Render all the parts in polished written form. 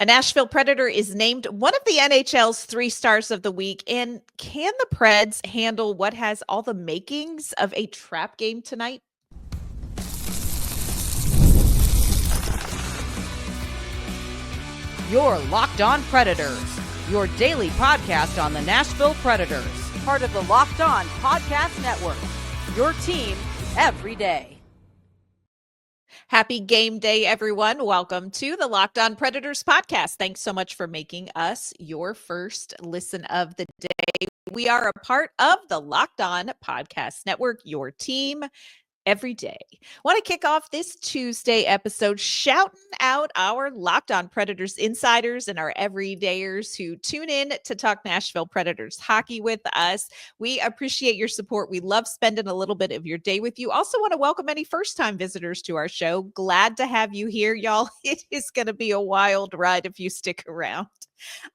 A Nashville Predator is named one of the NHL's 3 stars of the week. And can the Preds handle what has all the makings of a trap game tonight? You're Locked On Predators, your daily podcast on the Nashville Predators, part of the Locked On Podcast Network, your team every day. Happy game day, everyone. Welcome to the Locked On Predators podcast. Thanks so much for making us your first listen of the day. We are a part of the Locked On Podcast Network, your team every day. Want to kick off this Tuesday episode shouting out our Locked On Predators insiders and our everydayers who tune in to talk Nashville Predators hockey with us. We appreciate your support. We love spending a little bit of your day with you. Also want to welcome any first-time visitors to our show. Glad to have you here, y'all. It is going to be a wild ride if you stick around.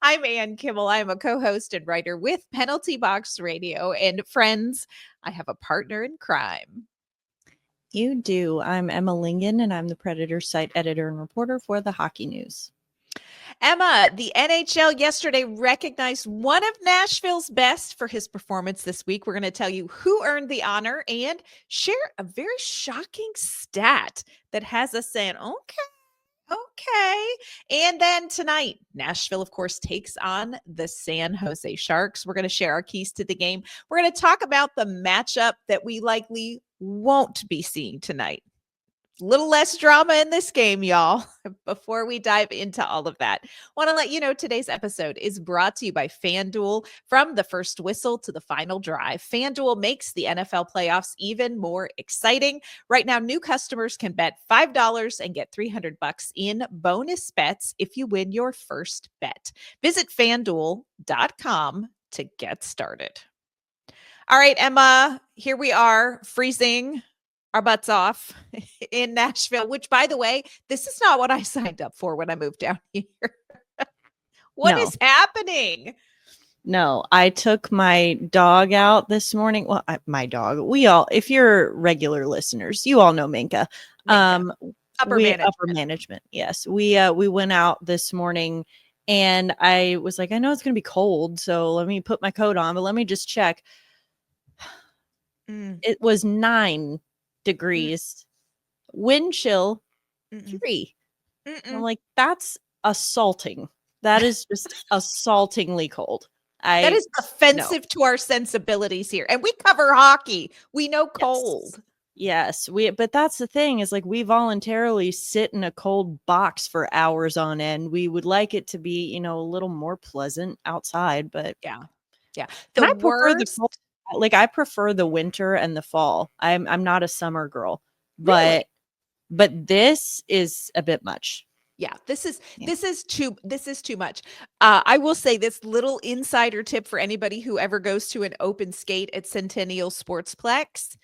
I'm Ann Kimmel. I am a co-host and writer with Penalty Box Radio. And friends, I have a partner in crime. You do. I'm Emma Lingen, and I'm the Predators site editor and reporter for the Hockey News. Emma, the NHL yesterday recognized one of Nashville's best for his performance this week. We're going to tell you who earned the honor and share a very shocking stat that has us saying, okay. And then tonight, Nashville, of course, takes on the San Jose Sharks. We're going to share our keys to the game. We're going to talk about the matchup that we likely won't be seeing tonight. A little less drama in this game, y'all. Before we dive into all of that, want to let you know today's episode is brought to you by FanDuel. From the first whistle to the final drive, FanDuel makes the NFL playoffs even more exciting. Right now, new customers can bet $5 and get $300 in bonus bets if you win your first bet. Visit FanDuel.com to get started. All right, Emma, here we are freezing our butts off in Nashville, which, by the way, this is not what I signed up for when I moved down here. What is happening? No, I took my dog out this morning. Well, my dog. If you're regular listeners, you all know Minka. Upper management. Yes, we went out this morning, and I was like, I know it's going to be cold, so let me put my coat on, but let me just check. It was 9 degrees, wind chill 3. I'm like, that's assaulting. That is just assaultingly cold. That is offensive to our sensibilities here. And we cover hockey. We know cold. Yes, but that's the thing is, like, we voluntarily sit in a cold box for hours on end. We would like it to be, a little more pleasant outside, but yeah. I prefer the cold. Like, I prefer the winter and the fall. I'm not a summer girl, but this is a bit much. Yeah, this is too much. I will say this little insider tip for anybody who ever goes to an open skate at Centennial Sportsplex: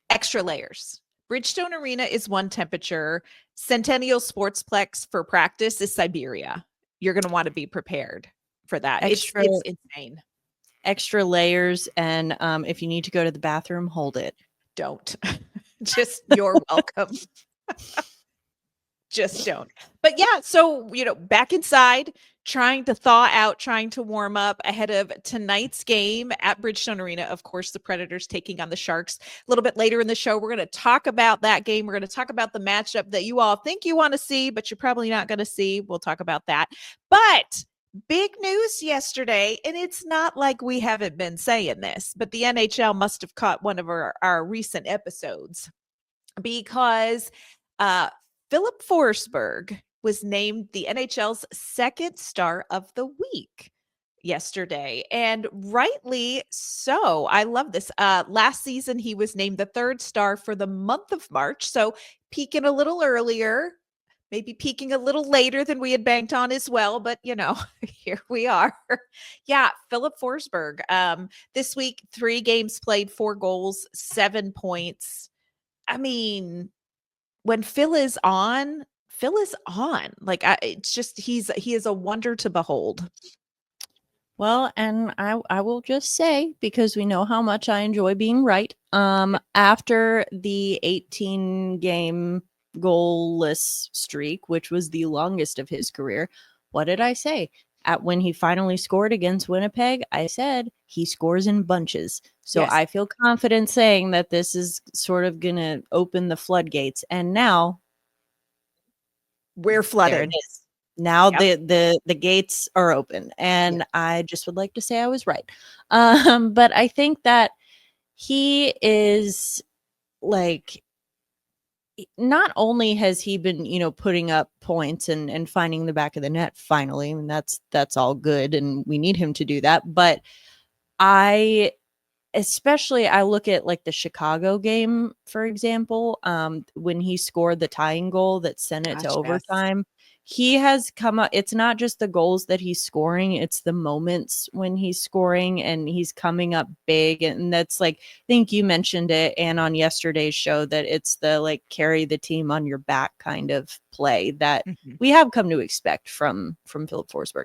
extra layers. Bridgestone Arena is one temperature. Centennial Sportsplex for practice is Siberia. You're going to want to be prepared for that. It's insane. Extra layers, and if you need to go to the bathroom, hold it. Don't. Just, you're welcome. Just don't. But yeah, so, back inside, trying to thaw out, trying to warm up ahead of tonight's game at Bridgestone Arena. Of course, the Predators taking on the Sharks. A little bit later in the show, we're going to talk about that game. We're going to talk about the matchup that you all think you want to see, but you're probably not going to see. We'll talk about that. But big news yesterday, and it's not like we haven't been saying this, but the NHL must have caught one of our recent episodes, because Filip Forsberg was named the NHL's second star of the week yesterday, and rightly so. I love this. Last season, he was named the third star for the month of March, so peaking a little earlier, maybe peaking a little later than we had banked on as well, but here we are. Yeah, Filip Forsberg. This week, 3 games played, 4 goals, 7 points. I mean, when Phil is on. Like, it's just he is a wonder to behold. Well, and I will just say, because we know how much I enjoy being right. After the 18 game goalless streak, which was the longest of his career, what did I say? When he finally scored against Winnipeg, I said he scores in bunches. So Yes. I feel confident saying that this is sort of going to open the floodgates. And now we're flooding. There it is. Now the gates are open, and I just would like to say I was right. But I think that he is like, not only has he been, putting up points and finding the back of the net finally, and that's all good, and we need him to do that. But I look at like the Chicago game, for example, when he scored the tying goal that sent it to overtime. He has come up. It's not just the goals that he's scoring, it's the moments when he's scoring and he's coming up big. And that's like, I think you mentioned it, and on yesterday's show, that it's the like carry the team on your back kind of play that we have come to expect from Filip Forsberg.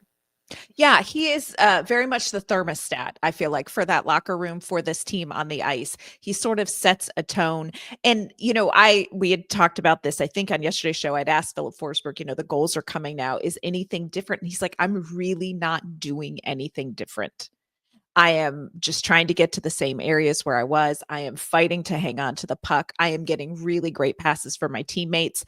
Yeah, he is very much the thermostat, I feel like, for that locker room, for this team on the ice. He sort of sets a tone. And, we had talked about this, I think, on yesterday's show. I'd asked Filip Forsberg, the goals are coming now. Is anything different? And he's like, I'm really not doing anything different. I am just trying to get to the same areas where I was. I am fighting to hang on to the puck. I am getting really great passes from my teammates.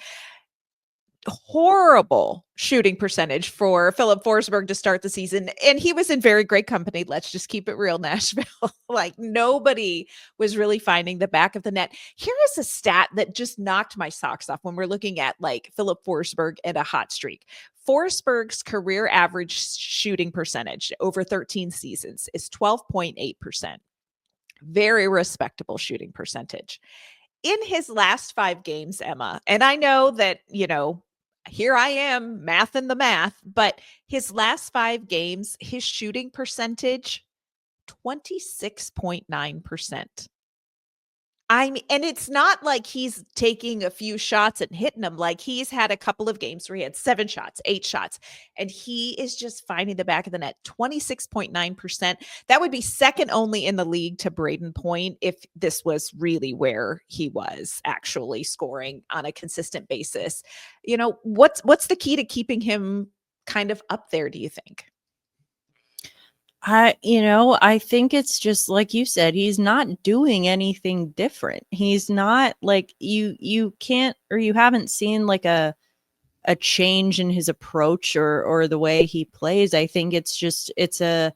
Horrible shooting percentage for Filip Forsberg to start the season. And he was in very great company. Let's just keep it real, Nashville. Like, nobody was really finding the back of the net. Here is a stat that just knocked my socks off when we're looking at like Filip Forsberg and a hot streak. Forsberg's career average shooting percentage over 13 seasons is 12.8%. Very respectable shooting percentage. In his last 5 games, Emma, and I know that, here I am mathing the math, but his last 5 games, his shooting percentage, 26.9%. I mean, and it's not like he's taking a few shots and hitting them. Like, he's had a couple of games where he had 7 shots, 8 shots, and he is just finding the back of the net. 26.9%. That would be second only in the league to Braden Point if this was really where he was actually scoring on a consistent basis. What's the key to keeping him kind of up there, do you think? I think it's just like you said, he's not doing anything different. He's not like you can't, or you haven't seen like a change in his approach or the way he plays. I think it's a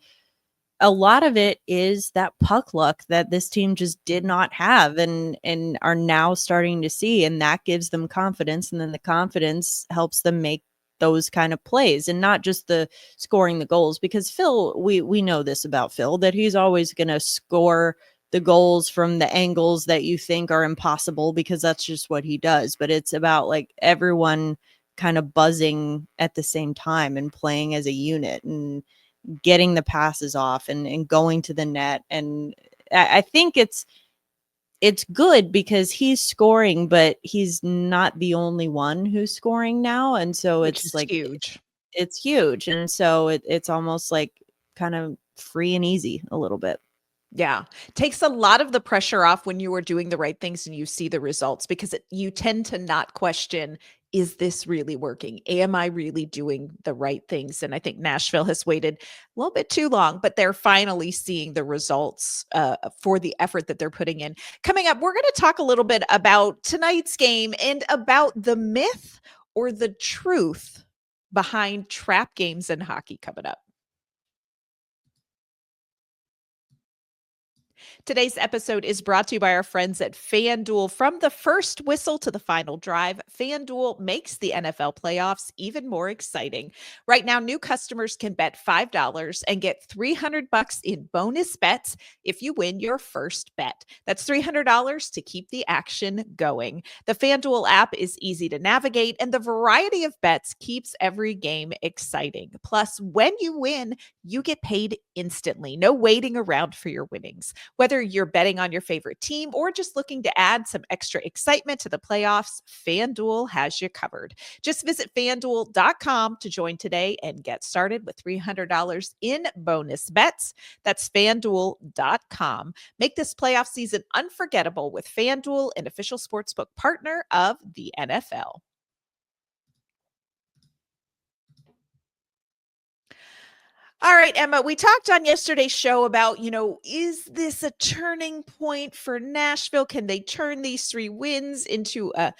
lot of it is that puck luck that this team just did not have and are now starting to see, and that gives them confidence, and then the confidence helps them make those kind of plays and not just the scoring the goals, because Phil, we know this about Phil, that he's always going to score the goals from the angles that you think are impossible because that's just what he does. But it's about like everyone kind of buzzing at the same time and playing as a unit and getting the passes off and going to the net. And I think it's good because he's scoring, but he's not the only one who's scoring now. And so it's like huge. It's huge. And so it's almost like kind of free and easy a little bit. Yeah. Takes a lot of the pressure off when you are doing the right things and you see the results, because you tend to not question, is this really working? Am I really doing the right things? And I think Nashville has waited a little bit too long, but they're finally seeing the results for the effort that they're putting in. Coming up, we're going to talk a little bit about tonight's game and about the myth or the truth behind trap games in hockey coming up. Today's episode is brought to you by our friends at FanDuel. From the first whistle to the final drive, FanDuel makes the NFL playoffs even more exciting. Right now, new customers can bet $5 and get $300 in bonus bets if you win your first bet. That's $300 to keep the action going. The FanDuel app is easy to navigate, and the variety of bets keeps every game exciting. Plus, when you win, you get paid instantly. No waiting around for your winnings. Whether you're betting on your favorite team or just looking to add some extra excitement to the playoffs, FanDuel has you covered. Just visit FanDuel.com to join today and get started with $300 in bonus bets. That's FanDuel.com. Make this playoff season unforgettable with FanDuel, an official sportsbook partner of the NFL. All right, Emma, we talked on yesterday's show about, is this a turning point for Nashville? Can they turn these 3 wins into a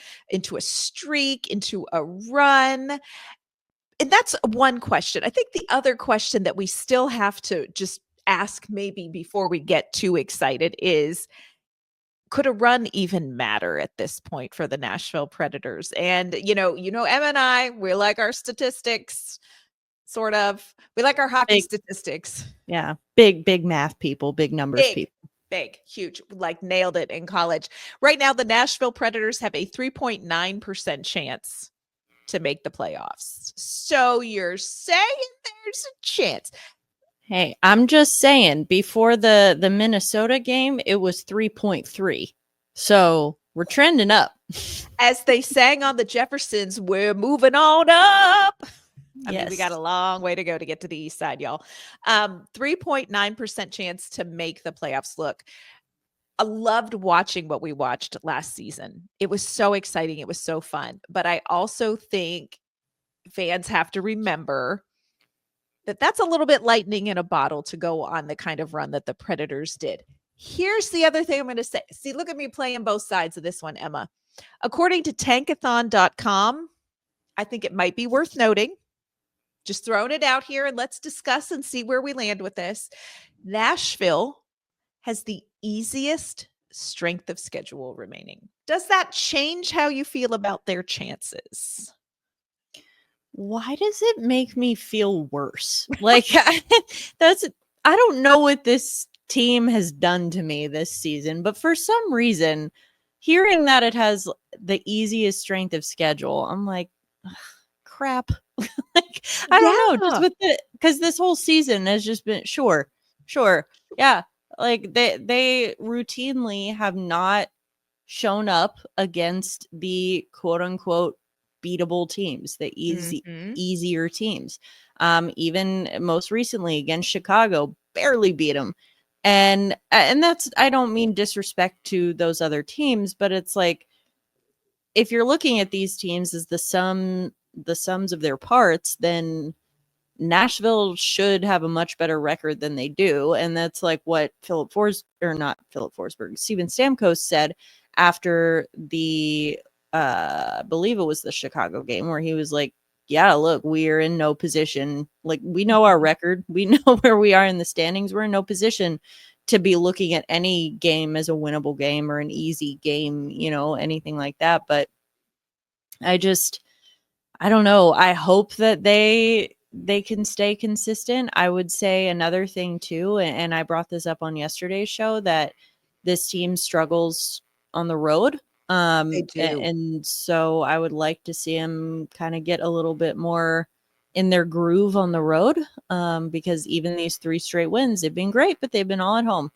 streak, into a run? And that's one question. I think the other question that we still have to just ask maybe before we get too excited is, could a run even matter at this point for the Nashville Predators? And, Emma and I, we like our statistics. Sort of. We like our hockey statistics. Yeah. Big math people, big numbers people. Big, huge, like nailed it in college. Right now, the Nashville Predators have a 3.9% chance to make the playoffs. So you're saying there's a chance. Hey, I'm just saying, before the Minnesota game, it was 3.3. So we're trending up. As they sang on the Jeffersons, we're moving on up. I mean, we got a long way to go to get to the east side, y'all. 3.9% chance to make the playoffs. Look, I loved watching what we watched last season. It was so exciting. It was so fun. But I also think fans have to remember that that's a little bit lightning in a bottle to go on the kind of run that the Predators did. Here's the other thing I'm going to say. See, look at me playing both sides of this one, Emma. According to tankathon.com, I think it might be worth noting, just throwing it out here, and let's discuss and see where we land with this. Nashville has the easiest strength of schedule remaining. Does that change how you feel about their chances? Why does it make me feel worse? Like, I don't know what this team has done to me this season, but for some reason, hearing that it has the easiest strength of schedule, I'm like, crap. Like, I don't know, just with because this whole season has just been sure. Yeah. Like they routinely have not shown up against the quote unquote beatable teams, the easier teams. Even most recently against Chicago, barely beat them. And that's, I don't mean disrespect to those other teams, but it's like, if you're looking at these teams as the sums of their parts, then Nashville should have a much better record than they do. And that's like what Steven Stamkos said after the I believe it was the Chicago game, where he was like, yeah, look, we're in no position. Like, we know our record. We know where we are in the standings. We're in no position to be looking at any game as a winnable game or an easy game, anything like that. But I don't know. I hope that they can stay consistent. I would say another thing too, and I brought this up on yesterday's show, that this team struggles on the road. They do. And so I would like to see them kind of get a little bit more in their groove on the road, because even these 3 straight wins, they've been great, but they've been all at home.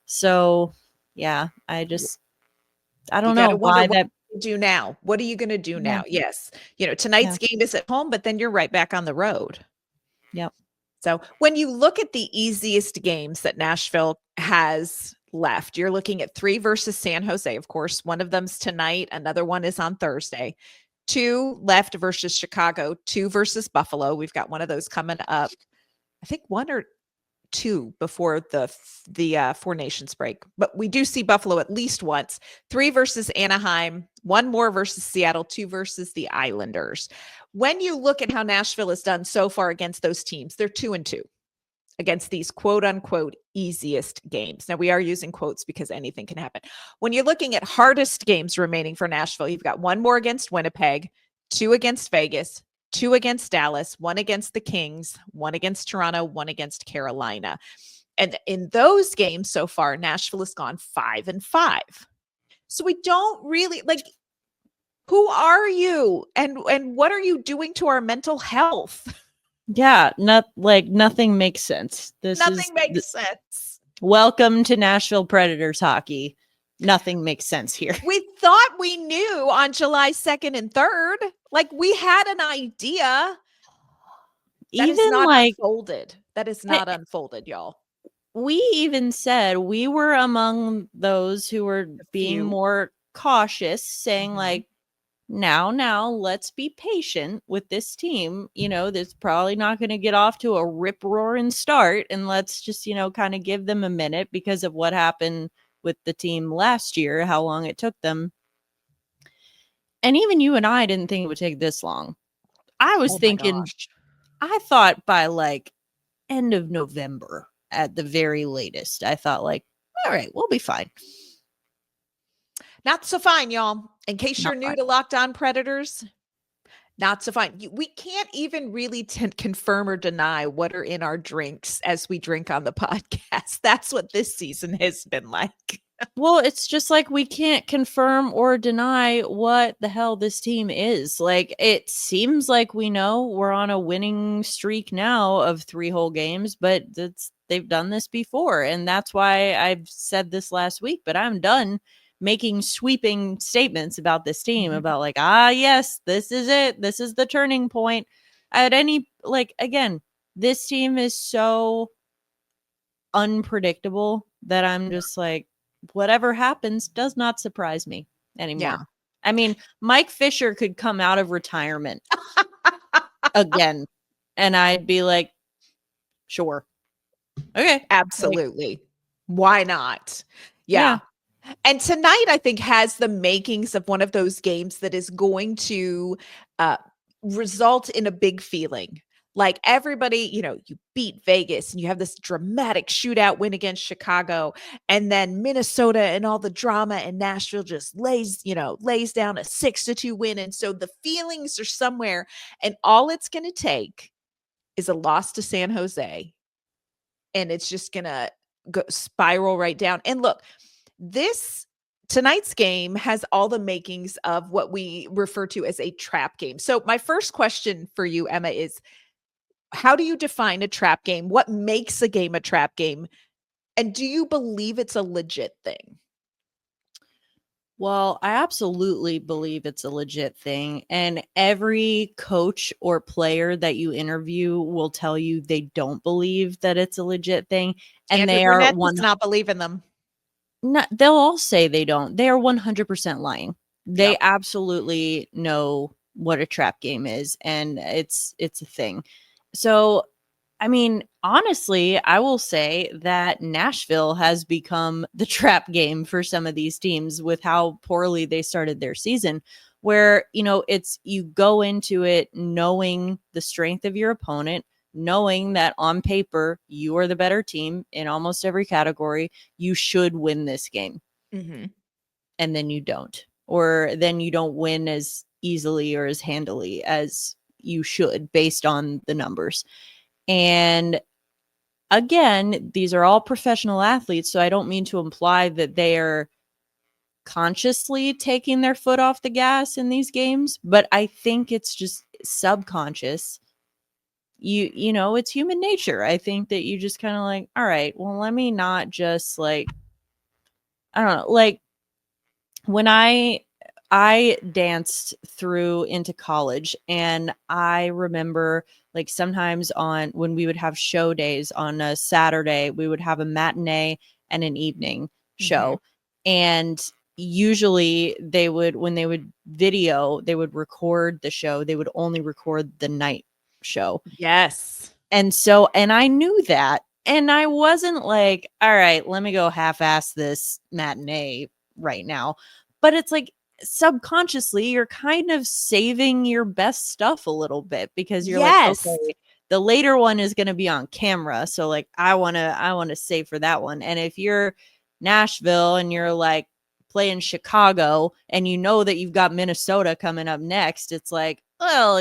So yeah, I don't know why that. Do now. What are you going to do now? Yes. Tonight's game is at home, but then you're right back on the road. Yep. So when you look at the easiest games that Nashville has left, you're looking at 3 versus San Jose. Of course, one of them's tonight. Another one is on Thursday. 2 left versus Chicago, 2 versus Buffalo. We've got one of those coming up. I think 1 or 2 before the Four Nations break, but we do see Buffalo at least once. 3 versus Anaheim, 1 more versus Seattle, 2 versus the Islanders. When you look at how Nashville has done so far against those teams, they're 2-2 against these quote unquote easiest games. Now, we are using quotes because anything can happen. When you're looking at hardest games remaining for Nashville, you've got 1 more against Winnipeg, 2 against Vegas, 2 against Dallas, 1 against the Kings, 1 against Toronto, 1 against Carolina. And in those games so far, Nashville has gone 5-5. So we don't really who are you? And what are you doing to our mental health? Yeah, nothing makes sense. Nothing makes sense. Welcome to Nashville Predators hockey. Nothing makes sense here. We thought we knew on July 2nd and 3rd. Like, we had an idea. That is not unfolded. That is not unfolded, y'all. We even said we were among those who were being more cautious, saying now let's be patient with this team. That's probably not going to get off to a rip roaring start, and let's just, kind of give them a minute because of what happened with the team last year, how long it took them. And even you and I didn't think it would take this long. I was thinking, I thought by like end of November at the very latest, I thought like, all right, we'll be fine. Not so fine, y'all. In case you're new to Locked On Predators, not so fine. We can't even really confirm or deny what are in our drinks as we drink on the podcast. That's what this season has been like. Well, it's just like we can't confirm or deny what the hell this team is. Like, it seems like we know we're on a winning streak now of 3 whole games, but they've done this before. And that's why I've said this last week, but I'm done making sweeping statements about this team about like, yes, this is it. This is the turning point. Again, this team is so unpredictable that I'm just like, whatever happens does not surprise me anymore. Yeah. I mean, Mike Fisher could come out of retirement again, and I'd be like, sure. Okay. Absolutely. Why not? Yeah. And tonight, I think, has the makings of one of those games that is going to result in a big feeling. Like everybody, you beat Vegas and you have this dramatic shootout win against Chicago, and then Minnesota and all the drama, and Nashville just lays down a 6-2 win. And so the feelings are somewhere, and all it's going to take is a loss to San Jose, and it's just going to go spiral right down. And look, tonight's game has all the makings of what we refer to as a trap game. So my first question for you, Emma, is how do you define a trap game? What makes a game a trap game? And do you believe it's a legit thing? Well, I absolutely believe it's a legit thing. And every coach or player that you interview will tell you they don't believe that it's a legit thing. And they are does not believe in them. They'll all say they don't. They are 100% lying. They absolutely know what a trap game is, and it's a thing. So, I mean, honestly, I will say that Nashville has become the trap game for some of these teams with how poorly they started their season, where, you go into it knowing the strength of your opponent, knowing that on paper, you are the better team in almost every category. You should win this game. Mm-hmm. And then you don't, or then you don't win as easily or as handily as you should based on the numbers. And again, these are all professional athletes, so I don't mean to imply that they are consciously taking their foot off the gas in these games, but I think it's just subconscious. You know, it's human nature. I think that you just kind of like, all right, well, let me not just like, I don't know, like when I danced through into college, and I remember like sometimes when we would have show days on a Saturday, we would have a matinee and an evening show. And usually when they would video, they would record the show. They would only record the night show. Yes. And I knew that. And I wasn't like, all right, let me go half-ass this matinee right now. But it's like subconsciously you're kind of saving your best stuff a little bit because you're like, okay, the later one is going to be on camera. So like, I want to save for that one. And if you're Nashville and you're like playing Chicago and you know that you've got Minnesota coming up next, it's like, well,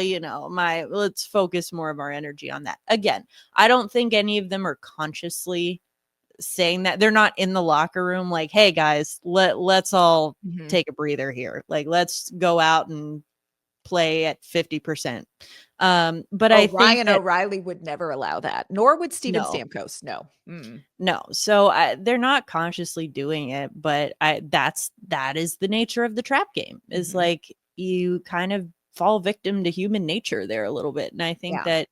let's focus more of our energy on that. Again, I don't think any of them are consciously saying that. They're not in the locker room like, hey guys, let's all take a breather here. Like, let's go out and play at 50%. But I think Ryan O'Reilly would never allow that, nor would Steven Stamkos. No. No. So they're not consciously doing it, but that is the nature of the trap game. Is like you kind of fall victim to human nature there a little bit. And I think that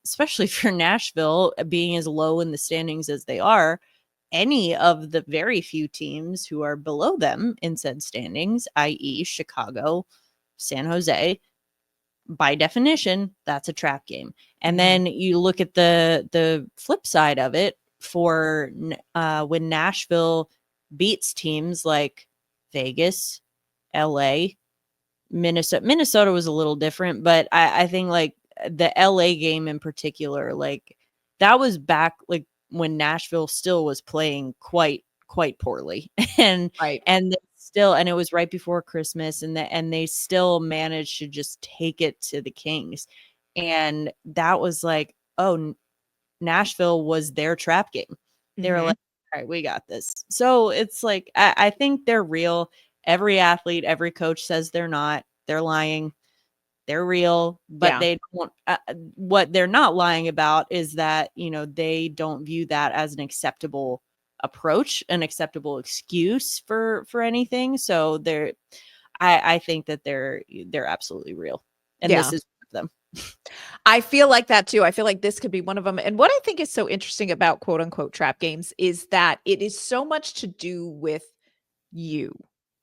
especially for Nashville being as low in the standings as they are, any of the very few teams who are below them in said standings, i.e. Chicago, San Jose. By definition, that's a trap game. And then you look at the flip side of it for when Nashville beats teams like Vegas, LA, Minnesota. Minnesota was a little different, but I think like the LA game in particular, like that was back like when Nashville still was playing quite poorly. and Right. and still, and it was right before Christmas, and they still managed to just take it to the Kings. And that was like, oh, Nashville was their trap game. They were like, all right, we got this. So it's like, I think they're real. Every athlete, every coach says they're not. They're lying. They're real, but they don't. What they're not lying about is that, you know, they don't view that as an acceptable approach, an acceptable excuse for anything. So I think that they're absolutely real, and this is one of them. I feel like that too. I feel like this could be one of them. And what I think is so interesting about quote unquote trap games is that it is so much to do with you.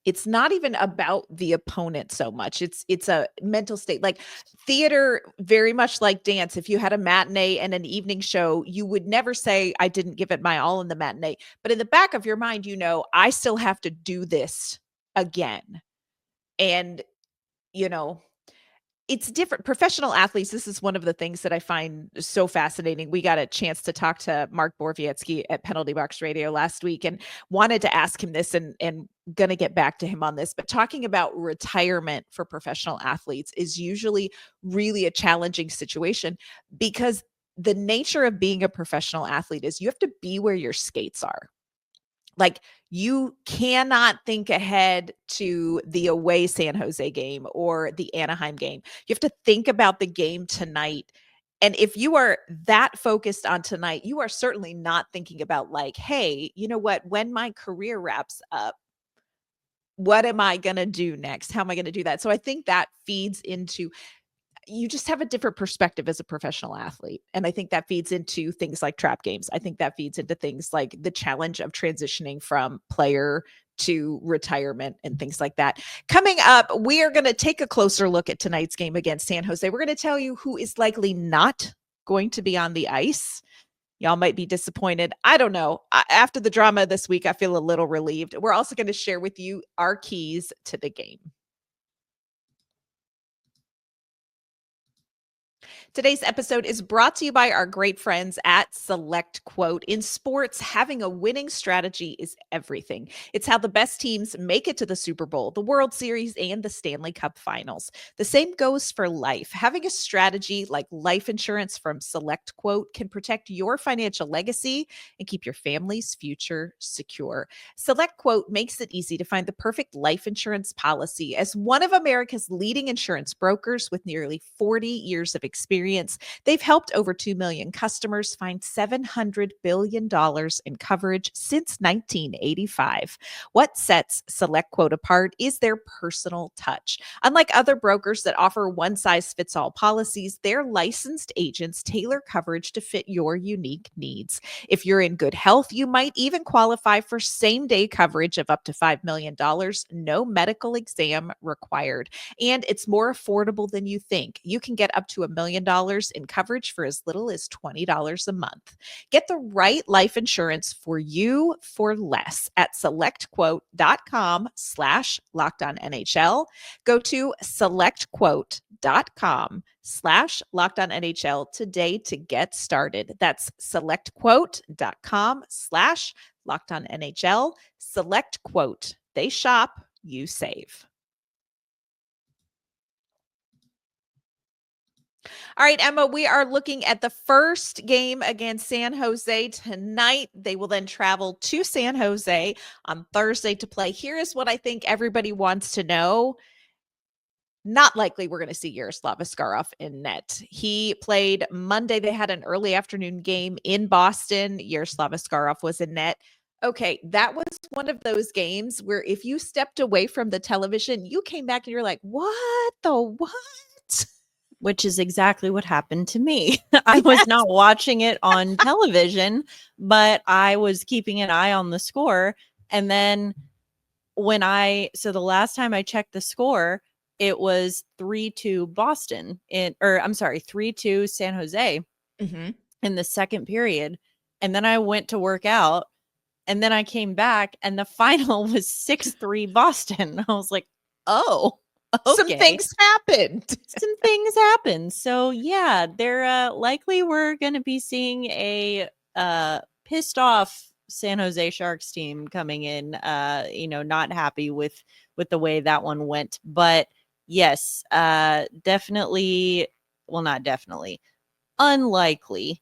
It's not even about the opponent so much. It's a mental state. Like theater, very much like dance. If you had a matinee and an evening show, you would never say, I didn't give it my all in the matinee. But in the back of your mind, you know, I still have to do this again. And, you know, it's different. Professional athletes, this is one of the things that I find so fascinating. We got a chance to talk to Mark Borvietsky at Penalty Box Radio last week and wanted to ask him this, and going to get back to him on this. But talking about retirement for professional athletes is usually really a challenging situation, because the nature of being a professional athlete is you have to be where your skates are. Like, you cannot think ahead to the away San Jose game or the Anaheim game. You have to think about the game tonight. And if you are that focused on tonight, you are certainly not thinking about like, hey, you know what, when my career wraps up, what am I going to do next? How am I going to do that? So I think that feeds into, you just have a different perspective as a professional athlete. And I think that feeds into things like trap games. I think that feeds into things like the challenge of transitioning from player to retirement and things like that. Coming up, we are going to take a closer look at tonight's game against San Jose. We're going to tell you who is likely not going to be on the ice. Y'all might be disappointed. I don't know. After the drama this week, I feel a little relieved. We're also going to share with you our keys to the game. Today's episode is brought to you by our great friends at SelectQuote. In sports, having a winning strategy is everything. It's how the best teams make it to the Super Bowl, the World Series, and the Stanley Cup Finals. The same goes for life. Having a strategy like life insurance from SelectQuote can protect your financial legacy and keep your family's future secure. SelectQuote makes it easy to find the perfect life insurance policy. As one of America's leading insurance brokers with nearly 40 years of experience, they've helped over 2 million customers find $700 billion in coverage since 1985. What sets SelectQuote apart is their personal touch. Unlike other brokers that offer one-size-fits-all policies, their licensed agents tailor coverage to fit your unique needs. If you're in good health, you might even qualify for same-day coverage of up to $5 million, no medical exam required. And it's more affordable than you think. You can get up to $1 million in coverage for as little as $20 a month. Get the right life insurance for you for less at selectquote.com/LockedOnNHL. Go to selectquote.com/LockedOnNHL today to get started. That's selectquote.com/LockedOnNHL. SelectQuote. They shop, you save. All right, Emma, we are looking at the first game against San Jose tonight. They will then travel to San Jose on Thursday to play. Here is what I think everybody wants to know. Not likely we're going to see Yaroslav Askarov in net. He played Monday. They had an early afternoon game in Boston. Yaroslav Askarov was in net. Okay, that was one of those games where if you stepped away from the television, you came back and you're like, what the what? Which is exactly what happened to me. I was not watching it on television, but I was keeping an eye on the score. And then so the last time I checked the score, it was 3-2 Boston I'm sorry, 3-2 San Jose in the second period. And then I went to work out, and then I came back and the final was 6-3 Boston. I was like, oh, okay. Some things happened. Some things happened. So yeah, they're likely we're going to be seeing a pissed off San Jose Sharks team coming in, not happy with the way that one went. But yes, definitely, well, not definitely, unlikely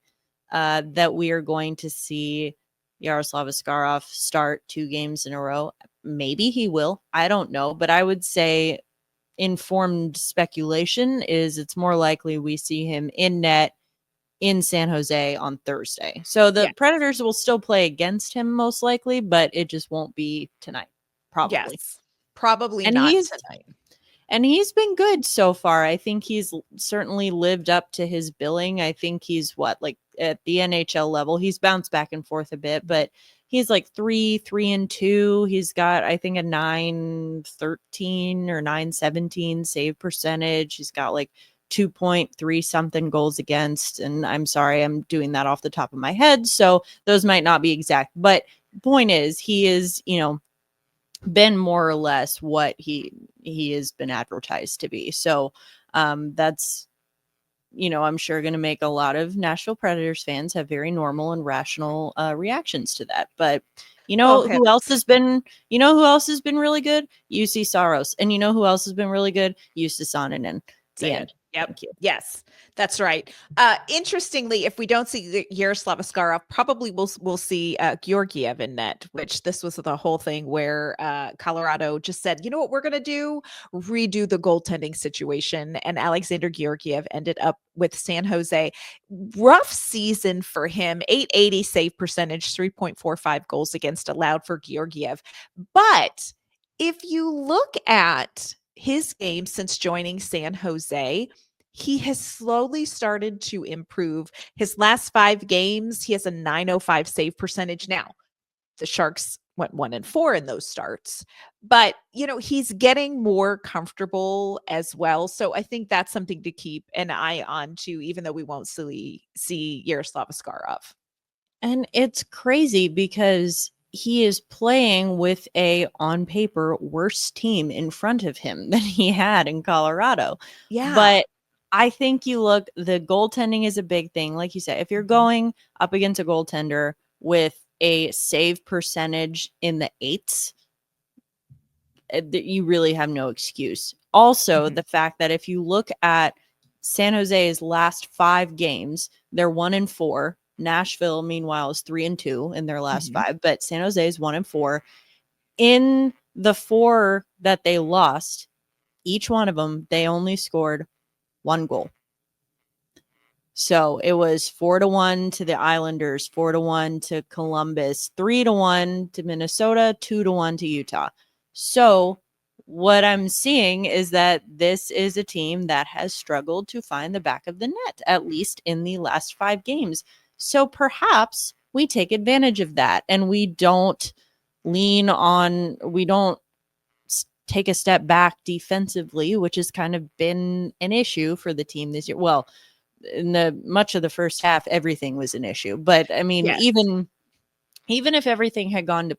that we are going to see Yaroslav Askarov start 2 games in a row. Maybe he will. I don't know. But I would say informed speculation is it's more likely we see him in net in San Jose on Thursday. So the Predators will still play against him most likely, but it just won't be tonight. Probably. Yes. Probably not tonight. And he's been good so far. I think he's certainly lived up to his billing. I think he's at the NHL level. He's bounced back and forth a bit, but he's like 3-3-2. He's got, I think, a 913 or 917 save percentage. He's got like 2.3 something goals against. And I'm sorry, I'm doing that off the top of my head, so those might not be exact. But point is, he is, been more or less what he has been advertised to be. So that's, I'm sure going to make a lot of Nashville Predators fans have very normal and rational reactions to that. But who else has been really good? UC Saros. And who else has been really good? Justus Saarinen. The end. Yep. Yes, that's right. Interestingly, if we don't see Yaroslav Askarov, probably we'll see Georgiev in net, which this was the whole thing where Colorado just said, you know what we're going to do? Redo the goaltending situation. And Alexander Georgiev ended up with San Jose. Rough season for him, 880 save percentage, 3.45 goals against allowed for Georgiev. But if you look at his game since joining San Jose, he has slowly started to improve. His last 5 games, he has a 905 save percentage. Now, the Sharks went 1-4 in those starts, but he's getting more comfortable as well. So I think that's something to keep an eye on too, even though we won't see Yaroslav Askarov. And it's crazy because he is playing with a, on paper, worse team in front of him than he had in Colorado. Yeah. But I think the goaltending is a big thing. Like you said, if you're going up against a goaltender with a save percentage in the 8s, you really have no excuse. Also, the fact that if you look at San Jose's last 5 games, they're 1-4. Nashville, meanwhile, is 3-2 in their last 5, but San Jose is 1-4. In the 4 that they lost, each one of them, they only scored 1 goal. So it was 4-1 to the Islanders, 4-1 to Columbus, 3-1 to Minnesota, 2-1 to Utah. So what I'm seeing is that this is a team that has struggled to find the back of the net, at least in the last 5 games. So perhaps we take advantage of that and we don't take a step back defensively, which has kind of been an issue for the team this year. Well, in much of the first half, everything was an issue. But I mean, even if everything had gone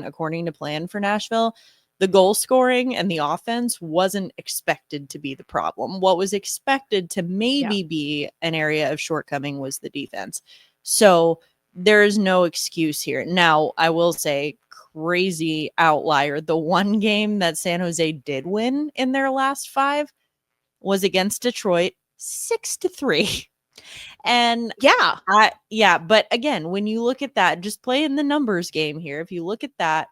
according to plan for Nashville, the goal scoring and the offense wasn't expected to be the problem. What was expected to maybe be an area of shortcoming was the defense. So there is no excuse here. Now, I will say, crazy outlier. The one game that San Jose did win in their last 5 was against Detroit, 6-3. And but again, when you look at that, just play in the numbers game here. If you look at that,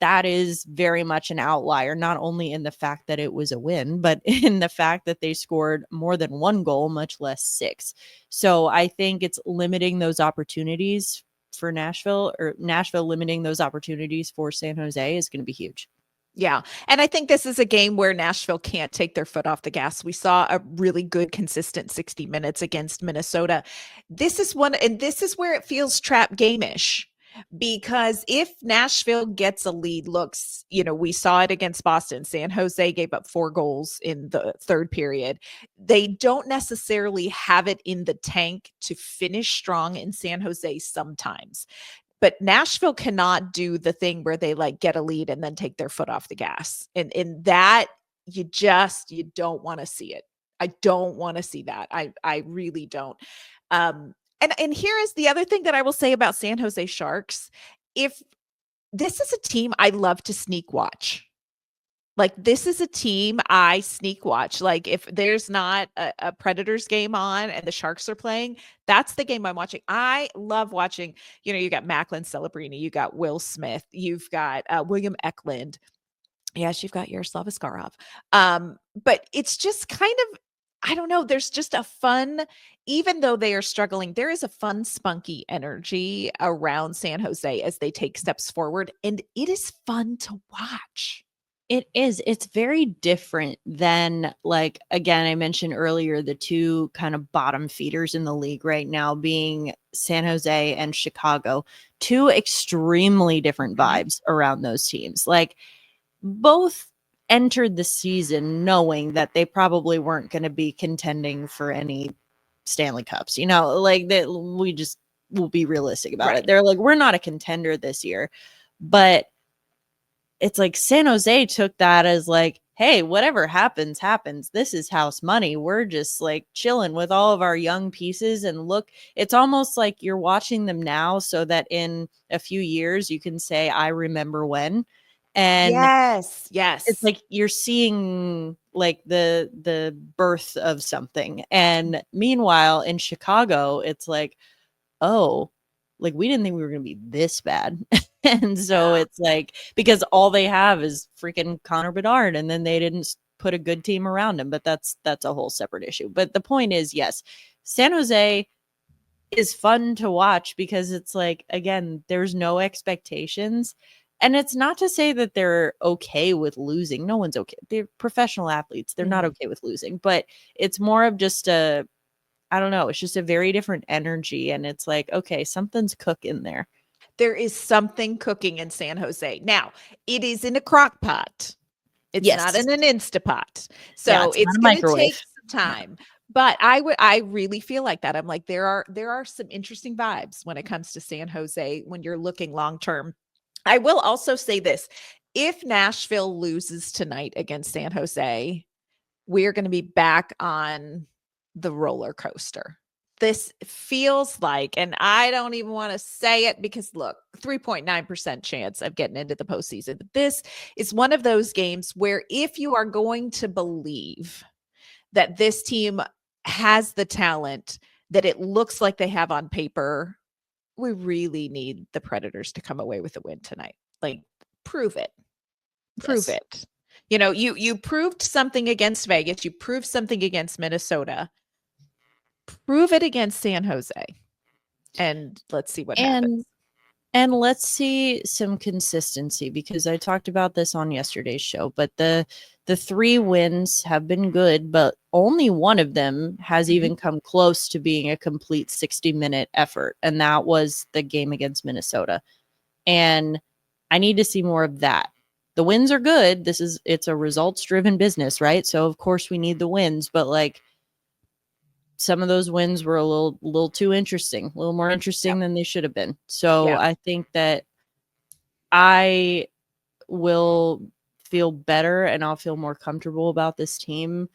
that is very much an outlier, not only in the fact that it was a win, but in the fact that they scored more than 1 goal, much less 6. So I think it's limiting those opportunities for Nashville, or Nashville limiting those opportunities for San Jose is going to be huge. Yeah. And I think this is a game where Nashville can't take their foot off the gas. We saw a really good, consistent 60 minutes against Minnesota. This is where it feels trap game-ish. Because if Nashville gets a lead, we saw it against Boston. San Jose gave up 4 goals in the third period. They don't necessarily have it in the tank to finish strong in San Jose sometimes. But Nashville cannot do the thing where they get a lead and then take their foot off the gas. And in that, you don't want to see it. I don't want to see that. I really don't. And here is the other thing that I will say about San Jose Sharks. If this is a team I love to sneak watch. This is a team I sneak watch. If there's not a Predators game on and the Sharks are playing, that's the game I'm watching. I love watching, you got Macklin Celebrini, you got Will Smith, you've got William Eklund. Yes, you've got Yaroslav Askarov. But it's just kind of, I don't know, there's just a fun, even though they are struggling, there is a fun, spunky energy around San Jose as they take steps forward. And it is fun to watch. It is. It's very different than, again, I mentioned earlier, the two kind of bottom feeders in the league right now being San Jose and Chicago. Two extremely different vibes around those teams. Both entered the season knowing that they probably weren't going to be contending for any Stanley Cups. That we just will be realistic about it. They're we're not a contender this year. But it's San Jose took that as hey, whatever happens, happens. This is house money. We're just chilling with all of our young pieces. And look, it's almost like you're watching them now so that in a few years you can say, I remember when. And yes. It's you're seeing the birth of something. And meanwhile, in Chicago, it's oh, we didn't think we were going to be this bad. And so it's because all they have is freaking Connor Bedard, and then they didn't put a good team around him. But that's a whole separate issue. But the point is, yes, San Jose is fun to watch because it's again, there's no expectations. And it's not to say that they're okay with losing. No one's okay. They're professional athletes. They're not okay with losing. But it's more of just I don't know. It's just a very different energy. And it's okay, something's cooking there. There is something cooking in San Jose. Now, it is in a crock pot. It's not in an Instapot. So it's going to take some time. But I really feel like that. I'm there are some interesting vibes when it comes to San Jose when you're looking long term. I will also say this. If Nashville loses tonight against San Jose, we're going to be back on the roller coaster. This feels and I don't even want to say it because look, 3.9% chance of getting into the postseason. But this is one of those games where if you are going to believe that this team has the talent that it looks like they have on paper, we really need the Predators to come away with a win tonight. Prove it. Prove it. You proved something against Vegas. You proved something against Minnesota. Prove it against San Jose. And let's see what happens. And let's see some consistency, because I talked about this on yesterday's show, but the 3 wins have been good, but only one of them has even come close to being a complete 60-minute effort. And that was the game against Minnesota. And I need to see more of that. The wins are good. It's a results driven business, right? So of course we need the wins, but some of those wins were a little too interesting, a little more interesting than they should have been. So I think that I will feel better and I'll feel more comfortable about this team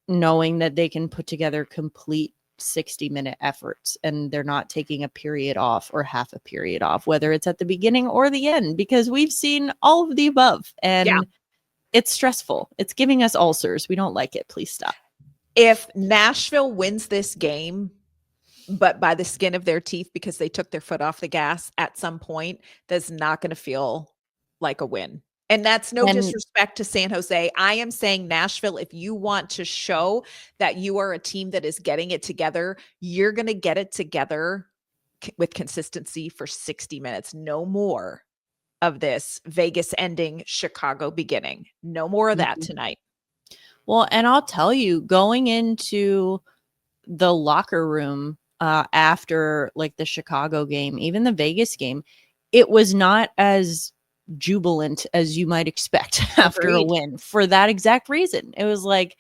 knowing that they can put together complete 60-minute efforts and they're not taking a period off or half a period off, whether it's at the beginning or the end, because we've seen all of the above and it's stressful. It's giving us ulcers. We don't like it. Please stop. If Nashville wins this game, but by the skin of their teeth because they took their foot off the gas at some point, that's not going to feel like a win. And that's no disrespect to San Jose. I am saying Nashville, if you want to show that you are a team that is getting it together, you're going to get it together with consistency for 60 minutes, no more. of this Vegas ending, Chicago beginning. No more of that tonight. Well, and I'll tell you, going into the locker room after like the Chicago game, even the Vegas game, it was not as jubilant as you might expect after a win for that exact reason. It was like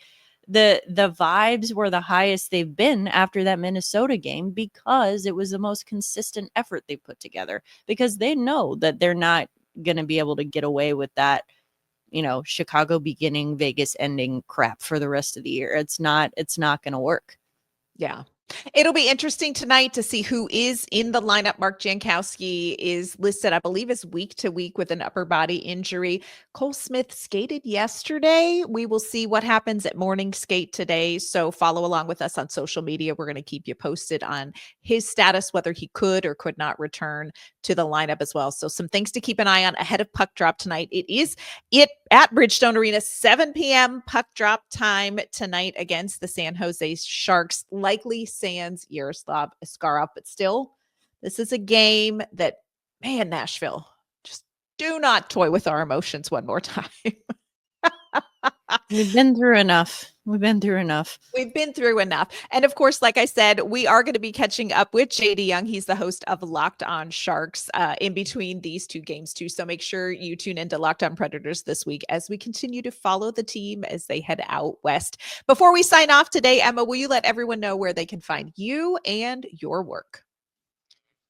the vibes were the highest they've been after that Minnesota game because it was the most consistent effort they put together, because they know that they're not going to be able to get away with that, Chicago beginning, Vegas ending crap for the rest of the year. It's not going to work. Yeah. It'll be interesting tonight to see who is in the lineup. Mark Jankowski is listed, I believe, as week to week with an upper body injury. Cole Smith skated yesterday. We will see what happens at morning skate today. So follow along with us on social media. We're going to keep you posted on his status, whether he could or could not return to the lineup as well. So some things to keep an eye on ahead of puck drop tonight. It is at Bridgestone Arena, 7 p.m. puck drop time tonight against the San Jose Sharks. Likely sans Yaroslav Askarov, but still, this is a game that, man, Nashville, just do not toy with our emotions one more time. We've been through enough. And of course, like I said, we are going to be catching up with JD Young. He's the host of Locked On Sharks in between these two games too. So make sure you tune into Locked On Predators this week as we continue to follow the team as they head out west. Before we sign off today, Emma, will you let everyone know where they can find you and your work?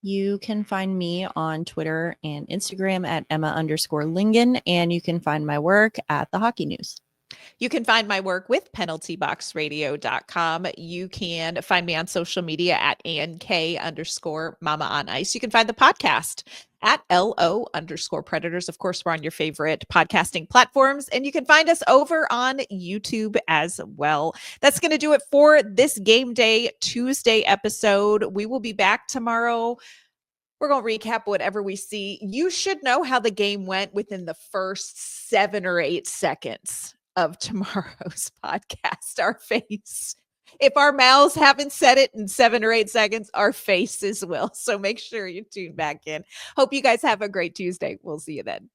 You can find me on Twitter and Instagram at Emma_Lingen, and you can find my work at The Hockey News. You can find my work with penaltyboxradio.com. You can find me on social media at ANK_Mama on Ice. You can find the podcast at LO_Predators. Of course, we're on your favorite podcasting platforms, and you can find us over on YouTube as well. That's going to do it for this Game Day Tuesday episode. We will be back tomorrow. We're going to recap whatever we see. You should know how the game went within the first 7 or 8 seconds of tomorrow's podcast. Our face. If our mouths haven't said it in 7 or 8 seconds, our faces will. So make sure you tune back in. Hope you guys have a great Tuesday. We'll see you then.